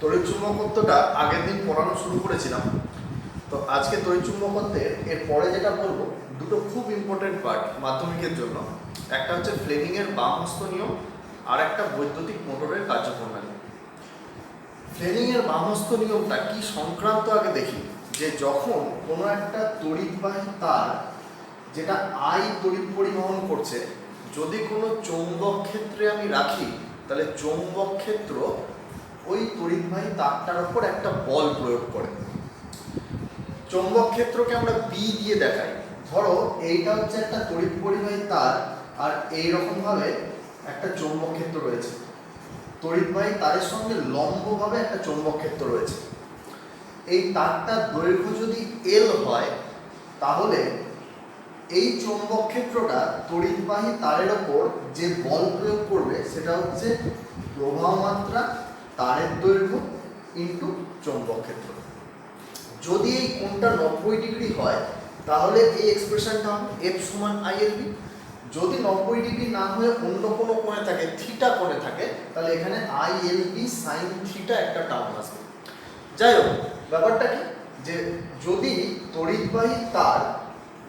তড়িৎ চুম্বকত্বটা আগের দিন পড়ানো শুরু করেছিলাম। তো আজকে তড়িৎ চুম্বকত্বের এর পরে যেটা বলবো, দুটো খুব ইম্পর্টেন্ট পার্ট মাধ্যমিকের জন্য। একটা হচ্ছে ফ্লেমিংয়ের বাম হস্ত নিয়ম, আর একটা বৈদ্যুতিক মোটরের কার্যপ্রণালী। ফ্লেমিংয়ের বাম হস্ত নিয়মটা কি সংক্রান্ত আগে দেখি। যে যখন কোনো একটা তড়িৎবাহী তার, যেটা আই তড়িৎ পরিবহন করছে, যদি কোনো চৌম্বক ক্ষেত্রে আমি রাখি, তাহলে চৌম্বক ক্ষেত্র ওই তড়িৎবাহী তারটার উপর একটা বল প্রয়োগ করে। চৌম্বক ক্ষেত্রকে আমরা বি দিয়ে দেখাই। ধরো এইটা হচ্ছে একটা তড়িৎ পরিবাহী তার, আর এইরকম ভাবে একটা চৌম্বক ক্ষেত্র রয়েছে। তড়িৎবাহী তারের সঙ্গে লম্বভাবে একটা চৌম্বক ক্ষেত্র রয়েছে। এই তারটার দৈর্ঘ্য যদি এল হয়, তাহলে এই চৌম্বক ক্ষেত্রটা তড়িৎবাহী তারের ওপর যে বল প্রয়োগ করবে সেটা হচ্ছে প্রবাহ মাত্রা তারের দৈর্ঘ্য ইন্টু চৌম্বক ক্ষেত্র। যদি এই কোণটা 90 ডিগ্রি হয়, তাহলে এই এক্সপ্রেশনটা হবে এফ সমান আইএলবি। যদি 90 ডিগ্রি না হয়ে অন্য কোনো কোণে থাকে, থিটা কোণে থাকে, তাহলে এখানে আইএলবি সাইন থিটা একটা টার্ম আসবে। যাই হোক, ব্যাপারটা কি, যে যদি তড়িৎবাহী তার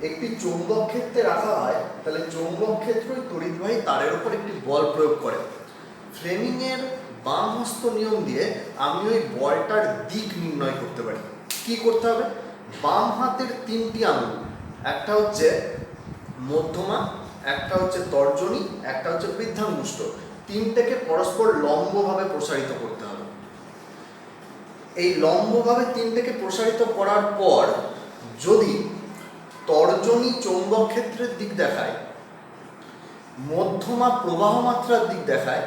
একটি চৌম্বক ক্ষেত্রে রাখা হয়, তাহলে চৌম্বক ক্ষেত্রই তড়িৎবাহী তারের উপর একটি বল প্রয়োগ করে। ফ্লেমিংয়ের বাম হস্ত নিয়ম দিয়ে আমি ওই বলটার দিক নির্ণয় করতে পারি। কি করতে হবে? বাম হাতের তিনটি আঙুল, একটা হচ্ছে মধ্যমা, একটা হচ্ছে তর্জনী, একটা হচ্ছে বৃদ্ধাঙ্গুষ্ঠ, তিনটাকে পরস্পর লম্বভাবে প্রসারিত করতে হবে। এই লম্বভাবে তিনটাকে প্রসারিত করার পর যদি তর্জনী চৌম্বক ক্ষেত্রের দিক দেখায়, মধ্যমা প্রবাহ মাত্রার দিক দেখায়,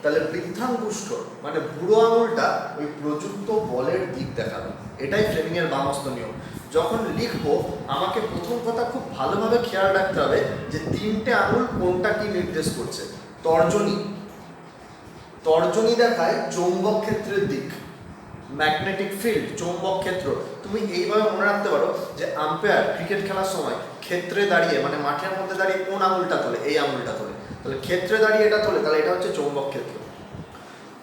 তাহলে বৃদ্ধাঙ্গুষ্ঠ মানে বুড়ো আঙুলটা ওই প্রযুক্ত বলের দিক দেখাবে। এটাই ফ্লেমিংয়ের বাম হস্ত নিয়ম। যখন লিখবো, আমাকে প্রথম কথা খুব ভালোভাবে খেয়াল রাখতে হবে যে তিনটে আঙুল কোনটা কি নির্দেশ করছে। তর্জনী দেখায় চৌম্বক ক্ষেত্রের দিক, ম্যাগনেটিক ফিল্ড, চৌম্বক ক্ষেত্র। তুমি এইভাবে মনে রাখতে পারো যে আম্পায়ার ক্রিকেট খেলার সময় ক্ষেত্রে দাঁড়িয়ে, মানে মাঠের মধ্যে দাঁড়িয়ে কোন আঙুলটা তোলে? এই আঙুলটা তোলে। তাহলে ক্ষেত্রে দাঁড়িয়ে এটা তোলে, তাহলে এটা হচ্ছে চৌম্বক ক্ষেত্র।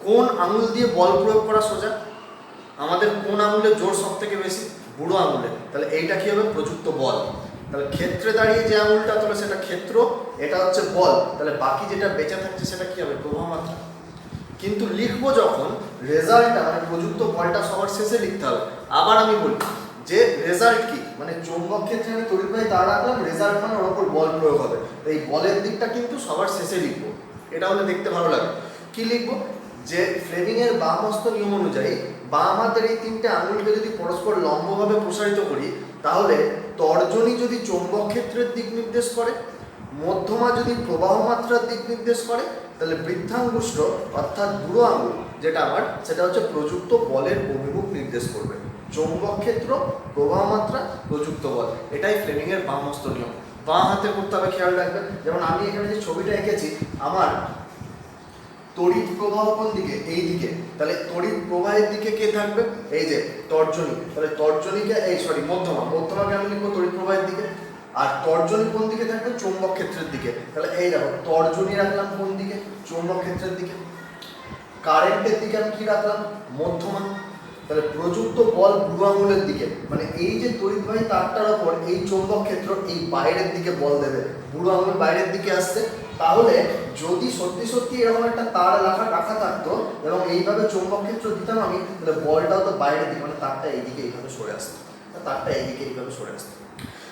কোন আঙুল দিয়ে বল প্রয়োগ করা সোজা? আমাদের কোন আঙুলের জোর সব থেকে বেশি? বুড়ো আঙুলে। তাহলে এইটা কি হবে? প্রযুক্ত বল। তাহলে ক্ষেত্রে দাঁড়িয়ে যে আঙুলটা তোলে সেটা ক্ষেত্র, এটা হচ্ছে বল। তাহলে বাকি যেটা বেঁচে থাকছে সেটা কি হবে? প্রবাহ মাত্রা। কিন্তু লিখবো যখন, রেজাল্টটা মানে প্রযুক্ত বলটা সবার শেষে লিখতে হবে। আবার আমি বলি যে রেজাল্ট কি, মানে চৌম্বক ক্ষেত্রে আমি তড়িৎবাহী তার রাখলাম, রেজাল্ট মানে ওর উপর বল প্রয়োগ হবে। এই বলের দিকটা কিন্তু সবার শেষে লিখবো, এটা হলে দেখতে ভালো লাগে। কি লিখবো? যে ফ্লেমিংয়ের বাম হস্ত নিয়ম অনুযায়ী বাম হাতের এই তিনটে আঙুলকে যদি পরস্পর লম্বভাবে প্রসারিত করি, তাহলে তর্জনী যদি চৌম্বক ক্ষেত্রের দিক নির্দেশ করে, মধ্যমা যদি প্রবাহ মাত্রার দিক নির্দেশ করে, তাহলে বৃদ্ধাঙ্গুষ্ঠ অর্থাৎ বুড়ো আঙুল যেটা আমার, সেটা হচ্ছে প্রযুক্ত বলের অভিমুখ নির্দেশ করবে। চৌম্বক ক্ষেত্র, প্রবাহ মাত্রা, প্রযুক্ত বল, এটাই ফ্লেমিংয়ের বাম হস্ত নিয়ম। বাঁ হাতে করতে হবে, খেয়াল রাখবেন। যেমন আমি এখানে যে ছবিটা এঁকেছি, আমার তড়িৎ প্রবাহ কোন দিকে? এই দিকে। তাহলে তড়িৎ প্রবাহের দিকে কে থাকবে? এই যে তর্জনী। তাহলে তর্জনীকে মধ্যমাকে আমি লিখবো তড়িৎ প্রবাহের দিকে। আর তর্জনী কোন দিকে থাকবে? চৌম্বক ক্ষেত্রের দিকে। তাহলে এই দেখো, তর্জনী রাখলাম কোন দিকে? চৌম্বক ক্ষেত্রের দিকে। কারেন্টের দিকে আমি কি রাখলাম? মধ্যমা। তাহলে প্রযুক্ত বল বুড়ো আঙুলের দিকে, মানে এই যে তড়িৎবাহী তারটার ওপর এই চৌম্বক ক্ষেত্র এই বাইরের দিকে বল দেবে, বুড়ো আঙুল বাইরের দিকে আসছে। তাহলে যদি সত্যি সত্যি এরকম একটা তার রাখা থাকতো এবং এইভাবে চৌম্বক ক্ষেত্র দিতাম আমি, তাহলে বলটাও তো বাইরের দিকে, মানে তারটা এইদিকে এইভাবে সরে আসতো, তারটা এইদিকে এইভাবে সরে আসতো।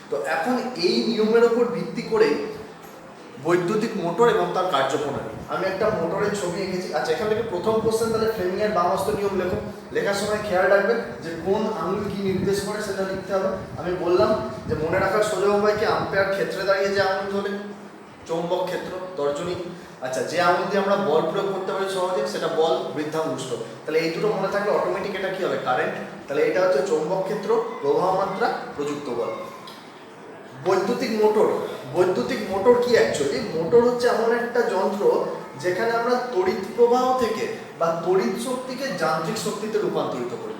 তো এখন এই নিয়মের ওপর ভিত্তি করে বৈদ্যুতিক মোটর এবং তার কার্যপ্রণালী। আমি একটা মোটরের ছবি এঁকেছি। আচ্ছা, এখান থেকে প্রথম কোশ্চেন, তাহলে ফ্লেমিংয়ের বাম হস্ত নিয়ম লেখো। লেখার সময় খেয়াল রাখবে যে কোন আঙুল কি নির্দেশ করে সেটা লিখতে হবে। আমি বললাম যে মনে রাখার সোজা উপায় কি, আম্পায়ার ক্ষেত্রে দাঁড়িয়ে যে আঙুল ধরে, চৌম্বক ক্ষেত্র, তর্জনী। আচ্ছা, যে আঙুল দিয়ে আমরা বল প্রয়োগ করতে পারি সহজে, সেটা বল, বৃদ্ধাঙ্গুষ্ঠ। তাহলে এই দুটো মনে থাকলে অটোমেটিক এটা কি হবে? কারেন্ট। তাহলে এটা হচ্ছে চৌম্বক ক্ষেত্র, প্রবাহ মাত্রা, প্রযুক্ত বল। বৈদ্যুতিক মোটর কি? অ্যাকচুয়ালি মোটর হচ্ছে এমন একটা যন্ত্র যেখানে আমরা তড়িৎ প্রবাহ থেকে বা তড়িৎ শক্তিকে যান্ত্রিক শক্তিতে রূপান্তরিত করি।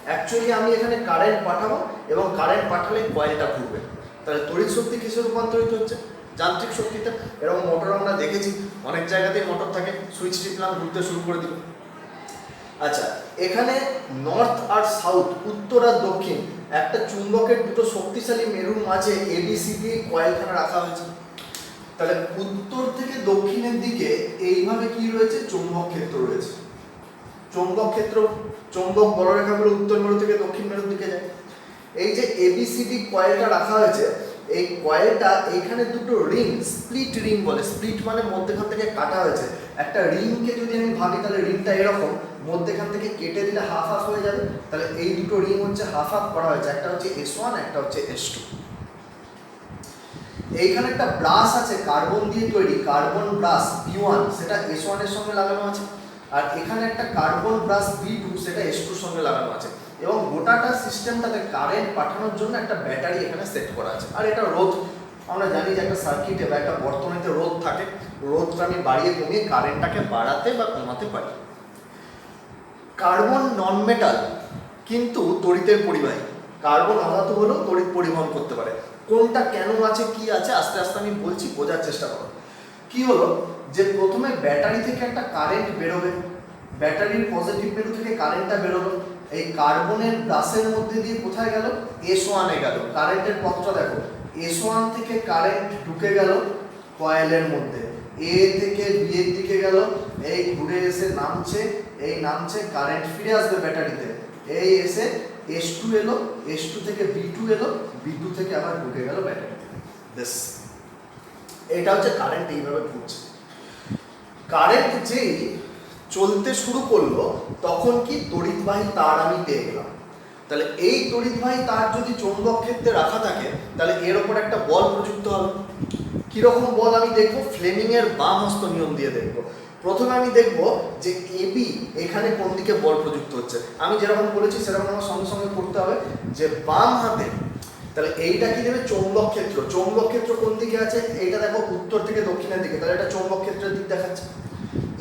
অ্যাকচুয়ালি আমি এখানে কারেন্ট পাঠাবো এবং কারেন্ট পাঠালে কয়েলটা ঘুরবে। তাহলে তড়িৎ শক্তি কিসে রূপান্তরিত হচ্ছে? যান্ত্রিক শক্তিতে। এরকম মোটর আমরা দেখেছি, অনেক জায়গাতেই মোটর থাকে, সুইচ টিপলাম ঘুরতে শুরু করে দিল। আচ্ছা, এখানে নর্থ আর সাউথ, উত্তর আর দক্ষিণ, একটা চুম্বকের দুটো শক্তিশালী মেরুর মাঝে এবিসিডি কয়েলখানা রাখা হয়েছে। তাহলে উত্তর থেকে দক্ষিণের দিকে এইভাবে কি রয়েছে, চৌম্বক ক্ষেত্র রয়েছে। চৌম্বক ক্ষেত্র, চৌম্বক বলরেখাগুলো উত্তর মেরু থেকে দক্ষিণ মেরুর দিকে যায়। এই যে এবিসিডি কয়েলটা রাখা হয়েছে, এই কয়েলটা এইখানে দুটো রিং, স্প্লিট রিং বলে, স্প্লিট মানে মধ্যখান থেকে কাটা হয়েছে। একটা রিংকে যদি আমি ভাবি তাহলে রিংটা এরকম, মধ্যখান থেকে কেটে দিলে হাফ হাফ হয়ে যাবে। তাহলে এই দুটো রিং হচ্ছে হাফ হাফ করা হয়েছে, একটা হচ্ছে S1, একটা হচ্ছে S2। এইখানে একটা ব্রাশ আছে কার্বন দিয়ে তৈরি, কার্বন ব্রাশ B1, সেটা S1 এর সঙ্গে লাগানো আছে। আর এখানে একটা কার্বন ব্রাশ B2, সেটা S2 এর সঙ্গে লাগানো আছে। এবং গোটাটা সিস্টেমটাতে কারেন্ট পাঠানোর জন্য একটা ব্যাটারি এখানে সেট করা আছে। আর এটা রোধ, আমরা জানি যে একটা সার্কিটে বা একটা বর্তনীতে রোধ থাকে, রোধটা আমি বাড়িয়ে কমিয়ে কারেন্টটাকে বাড়াতে বা কমাতে পারি। কার্বন নন মেটাল কিন্তু তড়িতের পরিবাহী। কার্বন অধাতু হলেও তড়িৎ পরিবহন করতে পারে। কোনটা কেন আছে, কি আছে, আস্তে আস্তে আমি বলছি, বোঝার চেষ্টা করো। কি হলো যে প্রথমে ব্যাটারি থেকে একটা কারেন্ট বেরোবে, ব্যাটারির পজিটিভ মেরু থেকে কারেন্টটা বেরোলো, এই কার্বনের ব্রাশের মধ্যে দিয়ে কোথায় গেল, S1 এ গেল। কারেন্টের পথটা দেখো, S1 থেকে কারেন্ট ঢুকে গেল কয়েলের মধ্যে, A থেকে B এর দিকে গেল, এই ঘুরে এসে নামছে, এই নামছে, কারেন্ট ফিরে আসবে ব্যাটারিতে, এই এসে S2 এলো, S2 থেকে B2 এলো, B2 থেকে আবার ঢুকে গেল ব্যাটারিতে। বেশ, এটা হচ্ছে কারেন্ট এইভাবে ঘুরছে। কারেন্ট যেই চলতে শুরু করলো তখন কি তড়িৎবাহী তার আমি পেয়ে গেলাম। তাহলে এই তড়িৎবাহী তার যদি চৌম্বক ক্ষেত্রে রাখা থাকে তাহলে এর ওপর একটা বল প্রযুক্ত হবে। কিরকম বল আমি দেখবো, ফ্লেমিং এর বাম হস্ত নিয়ম দিয়ে দেখবো। প্রথমে আমি দেখবো যে এবি এখানে কোন দিকে বল প্রযুক্ত হচ্ছে। আমি যেরকম বলেছি সেরকম আমার সঙ্গে সঙ্গে করতে হবে যে বাম হাতে, তাহলে এইটা কি দেবে, চৌম্বক ক্ষেত্র। চৌম্বক ক্ষেত্র কোন দিকে আছে, এইটা দেখো উত্তর থেকে দক্ষিণের দিকে, তাহলে এটা চৌম্বক ক্ষেত্রের দিক দেখাচ্ছে।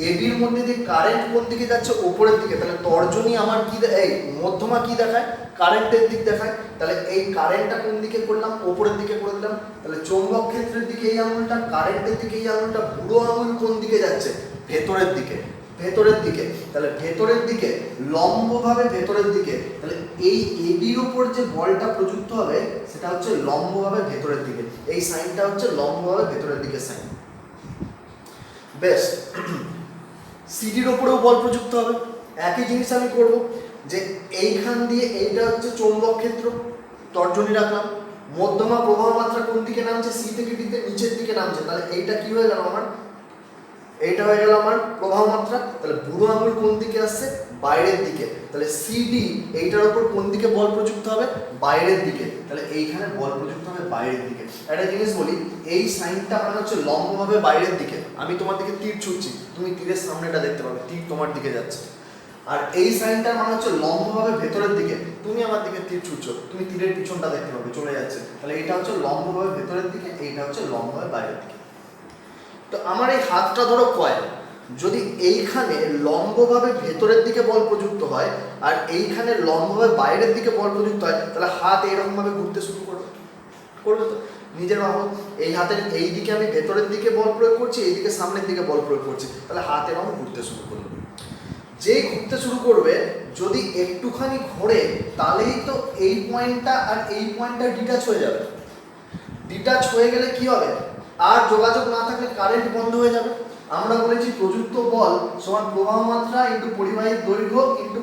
এবির মধ্যে দিয়ে কারেন্ট কোন দিকে যাচ্ছে, উপরের দিকে, তাহলে তর্জনী আমার কি, এই মধ্যমা কি দেখায়, কারেন্টের দিক দেখায়। তাহলে এই কারেন্টটা কোন দিকে করলাম, উপরের দিকে করে দিলাম। তাহলে চৌম্বক ক্ষেত্রের দিকে এই আঙুলটা, কারেন্টের দিকে এই আঙুলটা, বুড়ো আঙুল কোন দিকে যাচ্ছে, ভেতরের দিকে, ভেতরের দিকে। তাহলে ভেতরের দিকে, লম্বভাবে ভেতরের দিকে। তাহলে এই এবির উপর যে বলটা প্রযুক্ত হবে সেটা হচ্ছে লম্বভাবে ভেতরের দিকে। এই সাইনটা হচ্ছে লম্বভাবে ভেতরের দিকে সাইন। বেশ, সিডির ওপরেও বল প্রযুক্ত হবে। একই জিনিস আমি করব যে এইখান দিয়ে, এইটা হচ্ছে চৌম্বক ক্ষেত্র, তর্জনী রাখলাম, মধ্যমা প্রবাহ মাত্রা কোন দিকে নামছে, সি থেকে ডিতে নিচের দিকে নামছে। তাহলে এইটা কি হয়ে গেল আমার, এইটা হয়ে গেল আমার প্রবাহ মাত্রা। তাহলে বুড়ো আঙুল কোন দিকে আসছে, বাইরের দিকে। তাহলে সিডি এইটার উপর কোন দিকে বল প্রযুক্ত হবে, বাইরের দিকে। তাহলে এইখানে বল প্রযুক্ত হবে বাইরের দিকে। একটা জিনিস বলি, এই সাইনটা মানে হচ্ছে লম্বভাবে বাইরের দিকে। আমি তোমার দিকে তীর ছুটছি, তুমি তীরের সামনেটা দেখতে পাবে, তীর তোমার দিকে যাচ্ছে। আর এই সাইনটার মানে হচ্ছে লম্বভাবে ভেতরের দিকে, তুমি আমার দিকে তীর ছুটছো, তুমি তীরের পিছনটা দেখতে পাবে, চলে যাচ্ছে। তাহলে এটা হচ্ছে লম্বভাবে ভেতরের দিকে, এইটা হচ্ছে লম্বভাবে বাইরের দিকে। তো আমার এই হাতটা ধরো কয়েল, যদি এইখানে লম্বভাবে ভেতরের দিকে বল প্রযুক্ত হয় আর এইখানে লম্বভাবে বাইরের দিকে বল প্রযুক্ত হয়, তাহলে হাত এরকম ভাবে ঘুরতে শুরু করবে, করবে তো। নিজের ভাবো, এই হাতের এই দিকে আমি ভেতরের দিকে বল প্রয়োগ করছি, এইদিকে সামনের দিকে বল প্রয়োগ করছি, তাহলে হাত এরকম ঘুরতে শুরু করবে। যেই ঘুরতে শুরু করবে, যদি একটুখানি ঘোরে তাহলেই তো এই পয়েন্টটা আর এই পয়েন্টটা ডিটাচ হয়ে যাবে। ডিটাচ হয়ে গেলে কি হবে, আর যোগাযোগ না থাকলে কারেন্ট বন্ধ হয়ে যাবে। আমরা বলেছি প্রযুক্ত বল সমান প্রবাহ মাত্রা ইন্টু পরিবাহীর দৈর্ঘ্য ইন্টু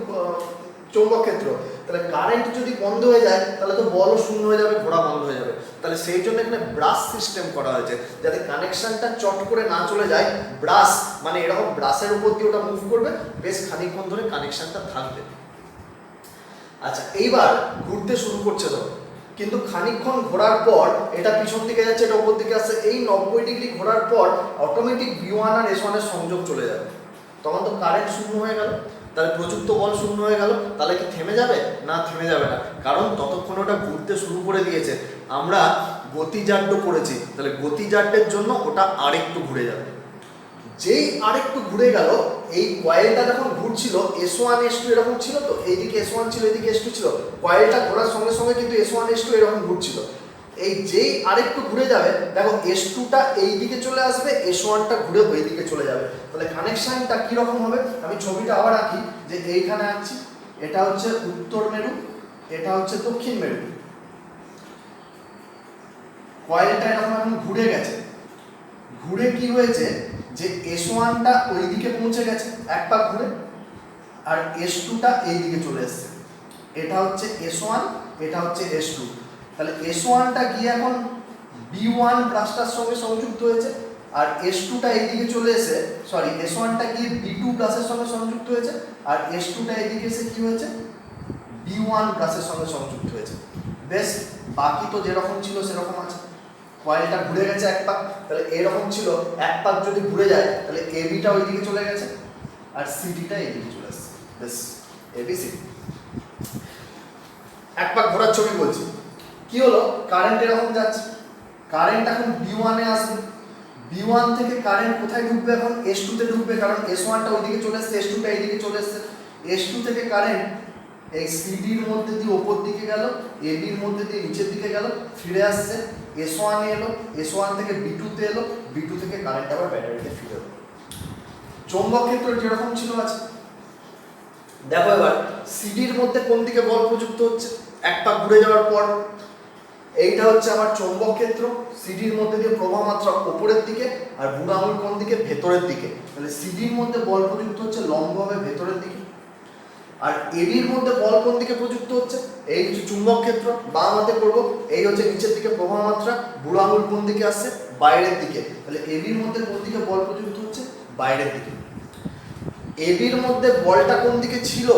চৌম্বক ক্ষেত্র। তাহলে কারেন্ট যদি বন্ধ হয়ে যায় তাহলে তো বলও শূন্য হয়ে যাবে, ঘোরা বন্ধ হয়ে যাবে। তাহলে সেই জন্য এখানে ব্রাশ সিস্টেম করা হয়েছে, যাতে কানেকশনটা চট করে না চলে যায়। ব্রাশ মানে এরকম ব্রাশের উপর দিয়ে ওটা মুভ করবে, বেশ খানিকক্ষণ ধরে কানেকশনটা থাকবে। আচ্ছা, এইবার ঘুরতে শুরু করছে তো, কিন্তু খানিকক্ষণ ঘোরার পর এটা পিছন দিকে যাচ্ছে, এটা উপর দিকে আসছে। এই 90 ডিগ্রি ঘোরার পর অটোমেটিক B1 আর S1 এর সংযোগ চলে যাবে, তখন তো কারেন্ট শূন্য হয়ে গেল। তাহলে প্রযুক্ত বল শূন্য হয়ে গেল, তাহলে কি থেমে যাবে না? থেমে যাবে না, কারণ ততক্ষণ ওটা ঘুরতে শুরু করে দিয়েছে। আমরা গতিজাড্য করেছি, তাহলে গতিজাড্যের জন্য ওটা আরেকটু ঘুরে যাবে। যেই আরেকটু ঘুরে গেল, এই কয়েলটা যখন ঘুরছিল S1 S2 এরকম ছিল তো, এইদিকে S1 ছিল এইদিকে S2 ছিল, কয়েলটা ঘোরার সঙ্গে সঙ্গে কিন্তু S1 S2 এরকম ঘুরছিল। এই যেই আরেকটু ঘুরে যাবে, দেখো S2টা এই দিকে চলে আসবে, S1টা ঘুরে ওই দিকে চলে যাবে। তাহলে কানেকশনটা কীরকম হবে, আমি ছবিটা আবার আঁকি, যে এইখানে আঁকছি, এটা হচ্ছে উত্তর মেরু, এটা হচ্ছে দক্ষিণ মেরু। কয়েলটা এরকম এখন ঘুরে গেছে, ঘুরে কি হয়েছে যে S1টা ওই দিকে পৌঁছে গেছে এক পাক ঘুরে, আর S2টা এই দিকে চলে এসছে। এটা হচ্ছে S1, এটা হচ্ছে S2। তাহলে S1টা গিয়ে এখন B1 প্লাসটার সঙ্গে সংযুক্ত হয়েছে, আর S2টা এই দিকে চলে এসে, সরি, S1টা গিয়ে B2 প্লাসের সঙ্গে সংযুক্ত হয়েছে, আর S2টা এই দিকে এসে কি হয়েছে, B1 প্লাসের সঙ্গে সংযুক্ত হয়েছে। বেশ, বাকি তো যেরকম ছিল সেরকম আছে। কয়েলটা ঘুরে গেছে এক পাক, তাহলে এরকম ছিল, এক পাক যদি ঘুরে যায় তাহলে এবিটা ওই দিকে চলে গেছে আর সিডিটা এই দিকে চলে আসছে। বেশ, এবিসিডি এক পাক ঘোরার ছবি বলছি। কি হলো, কারেন্ট এরকম যাচ্ছে, কারেন্ট এখন B1 এ আসবে, B1 থেকে কারেন্ট কোথায় ঢুকবে, এখন S2 তে ঢুকবে, কারণ S1টা ওই দিকে চলে এসছে, S2টা এই দিকে চলে এসছে। S2 থেকে কারেন্ট এই সিডির মধ্যে দিয়ে ওপর দিকে গেল, এবির মধ্যে দিয়ে নিচের দিকে গেল, ফিরে আসছে S1 এ এলো, S1 থেকে B2 তে এলো, B2 থেকে কারেন্ট আবার ব্যাটারিতে ফিরে এলো। চৌম্বক ক্ষেত্র যেরকম ছিল আছে। দেখো এবার সিডির মধ্যে কোন দিকে বল প্রযুক্ত হচ্ছে, এক পাক ঘুরে যাওয়ার পর, এইটা হচ্ছে আমার চৌম্বক ক্ষেত্র। সিডির মধ্যে দিয়ে প্রবাহ মাত্রা উপরের দিকে, আর বুড়ো আঙুল কোন দিকে, ভেতরের দিকে। তাহলে সিডির মধ্যে বল প্রযুক্ত হচ্ছে লম্বভাবে ভেতরের দিকে, আর এবির মধ্যে বল কোন দিকে প্রযুক্ত হচ্ছে, এই হচ্ছে চুম্বক ক্ষেত্র, বাম হাতে করবো, এই হচ্ছে নিচের দিকে প্রবাহ মাত্রা, বুড়ো আঙুল কোন দিকে আসছে, বাইরের দিকে। তাহলে এবির মধ্যে কোন দিকে বল প্রযুক্ত হচ্ছে, বাইরের দিকে। এবির মধ্যে বলটা কোন দিকে ছিল,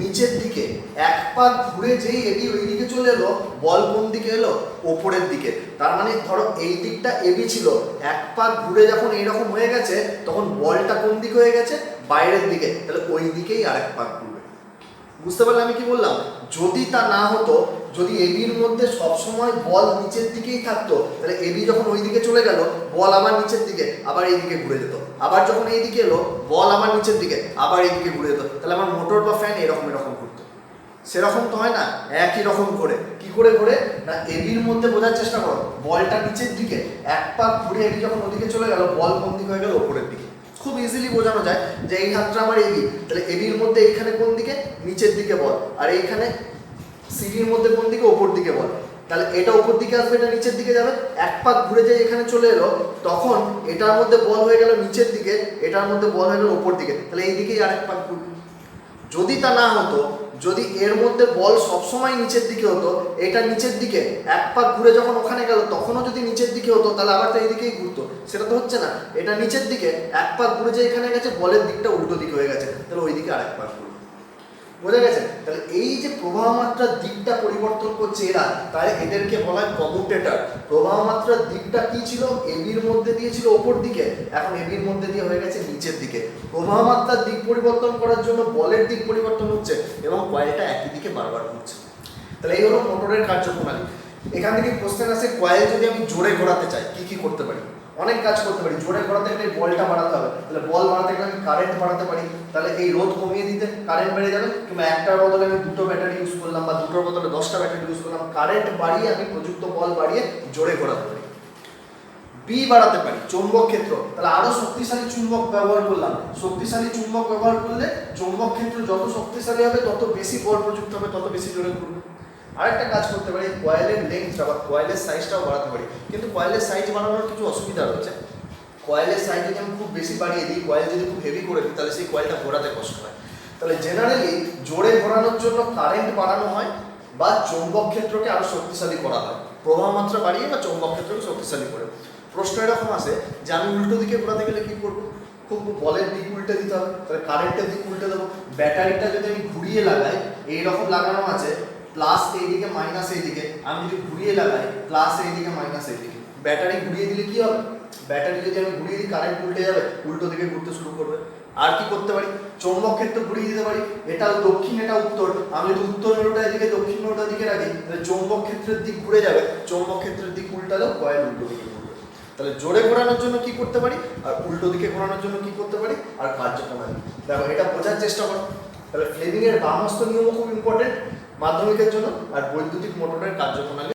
নিচের দিকে। এক পাক ঘুরে যেই এবি ওই দিকে চলে এলো, বল কোন দিকে এলো, ওপরের দিকে। তার মানে ধরো এই দিকটা এবি ছিল, এক পাক ঘুরে যখন এইরকম হয়ে গেছে, তখন বলটা কোন দিকে হয়ে গেছে, বাইরের দিকে। তাহলে ওই দিকেই আরেক পাক ঘুরবে। বুঝতে পারলে আমি কি বললাম? যদি তা না হতো, যদি এবির মধ্যে সবসময় বল নিচের দিকেই থাকতো, তাহলে এবি যখন ওই দিকে চলে গেল, বল আবার নিচের দিকে, আবার এই দিকে ঘুরে যেত। আবার যখন এই দিকে এলো, বল আবার নিচের দিকে, আবার এই দিকে ঘুরে যেত। তাহলে আমার মোটর বা ফ্যান এরকম এরকম ঘুরতো। সেরকম তো হয় না, একই রকম করে। কি করে ঘুরে না, এবির মধ্যে বোঝার চেষ্টা করো, বলটা নিচের দিকে, এক পাক ঘুরে এবি যখন ওদিকে চলে গেল, বল কোন দিকে হয়ে গেল, ওপরের দিকে। খুব ইজিলি বোঝানো যায় যে এই হাতটা আমার এবি, তাহলে এবির মধ্যে এইখানে কোন দিকে, নিচের দিকে বল, আর এইখানে সিডির মধ্যে কোন দিকে, ওপর দিকে বল। তাহলে এটা উপর দিকে আসবে, এটা নিচের দিকে যাবে। এক পাক ঘুরে যায় এখানে চলে এলো, তখন এটার মধ্যে বল হয়ে গেল নিচের দিকে, এটার মধ্যে বল হয়ে গেল ওপর দিকে। তাহলে এই দিকেই আরেক পাক ঘুরবে। যদি তা না হতো, যদি এর মধ্যে বল সবসময় নিচের দিকে হতো, এটা নিচের দিকে, এক পাক ঘুরে যখন ওখানে গেল তখনও যদি নিচের দিকে হতো, তাহলে আবার তো এই দিকেই ঘুরতো। সেটা তো হচ্ছে না, এটা নিচের দিকে, এক পাক ঘুরে যে এখানে গেছে, বলের দিকটা উল্টো দিকে হয়ে গেছে, তাহলে ওই দিকে আরেক পাক ঘুরবে। বোঝা গেছে? তাহলে এই যে প্রবাহ মাত্রার দিকটা পরিবর্তন করছে এরা, তাই এদেরকে বলা হয় কমিউটেটর। প্রবাহ মাত্রার দিকটা কি ছিল, এবির মধ্যে দিয়ে ছিল ওপর দিকে, এখন এবির মধ্যে দিয়ে হয়ে গেছে নিচের দিকে। প্রবাহ মাত্রার দিক পরিবর্তন করার জন্য বলের দিক পরিবর্তন হচ্ছে, এবং কয়েলটা একই দিকে বারবার ঘুরছে। তাহলে এই হলো মোটরের কার্যপ্রণালী। এখান থেকে কোশ্চেন আসে, কয়েল যদি আমি জোরে ঘোরাতে চাই কি কি করতে পারি? অনেক কাজ করতে পারি। জোরে ঘোরাতে গেলে বলটা বাড়াতে হবে, তাহলে বল বাড়াতে গেলে আমি কারেন্ট বাড়াতে পারি, তাহলে এই রোধ কমিয়ে দিতে কারেন্ট বেড়ে যাবে। কিংবা একটার বদলে আমি দুটো ব্যাটারি ইউজ করলাম, বা দুটোর বদলে 10টা ব্যাটারি ইউজ করলাম, কারেন্ট বাড়িয়ে আমি প্রযুক্ত বল বাড়িয়ে জোরে ঘোরাতে পারি। বি বাড়াতে পারি, চৌম্বক ক্ষেত্র, তাহলে আরো শক্তিশালী চুম্বক ব্যবহার করলাম। শক্তিশালী চুম্বক ব্যবহার করলে চৌম্বক ক্ষেত্র যত শক্তিশালী হবে, তত বেশি বল প্রযুক্ত হবে, তত বেশি জোরে ঘুরবে। আরেকটা কাজ করতে পারি, কয়েলের লেন্থটা বা কয়েলের সাইজটাও বাড়াতে পারি। কিন্তু কয়েলের সাইজ বাড়ানোর কিছু অসুবিধা রয়েছে। কয়েলের সাইজ যদি আমি খুব বেশি বাড়িয়ে দিই, কয়েল যদি খুব হেভি করে দিই, তাহলে সেই কয়েলটা ঘোরাতে কষ্ট হয়। তাহলে জেনারেলি জোরে ঘোরানোর জন্য কারেন্ট বাড়ানো হয়, বা চৌম্বক ক্ষেত্রকে আরো শক্তিশালী করা হয়, প্রবাহ মাত্রা বাড়িয়ে বা চৌম্বক ক্ষেত্রকে শক্তিশালী করে। প্রশ্ন এরকম আসে যে আমি উল্টো দিকে ঘোরাতে গেলে কি করবো? খুব বলের দিক উল্টে দিতে হবে, তাহলে কারেন্টের দিক উল্টে দেবো। ব্যাটারিটা যদি আমি ঘুরিয়ে লাগাই, এইরকম লাগানো আছে, প্লাস এইদিকে মাইনাস এইদিকে, আমি যদি ঘুরিয়ে লাগাই প্লাস এইদিকে মাইনাস এইদিকে, ব্যাটারি ঘুরিয়ে দিলে কি হবে? ব্যাটারি যদি আমি ঘুরিয়ে দিই, কারেন্ট উল্টে যাবে, উল্টো দিকে ঘুরতে শুরু করবে। আর কি করতে পারি? চৌম্বক ক্ষেত্র ঘুরিয়ে দিতে পারি, এটা দক্ষিণ এটা উত্তর, আমি যদি উত্তর মেরুটা এদিকে দক্ষিণ মেরুটা দিকে রাখি, তাহলে চৌম্বক ক্ষেত্রের দিক ঘুরে যাবে, চৌম্বক ক্ষেত্রের দিক উল্টালেও কয়েল উল্টো দিকে ঘুরবে। তাহলে জোরে ঘোরানোর জন্য কি করতে পারি, আর উল্টো দিকে ঘোরানোর জন্য কি করতে পারি, আর কার্যপ্রণালী। দেখো এটা বোঝার চেষ্টা করো। তাহলে ফ্লেমিংয়ের বাম হস্ত নিয়মও খুব ইম্পর্টেন্ট মাধ্যমিকের জন্য, আর বৈদ্যুতিক মোটরের কার্যপ্রণালী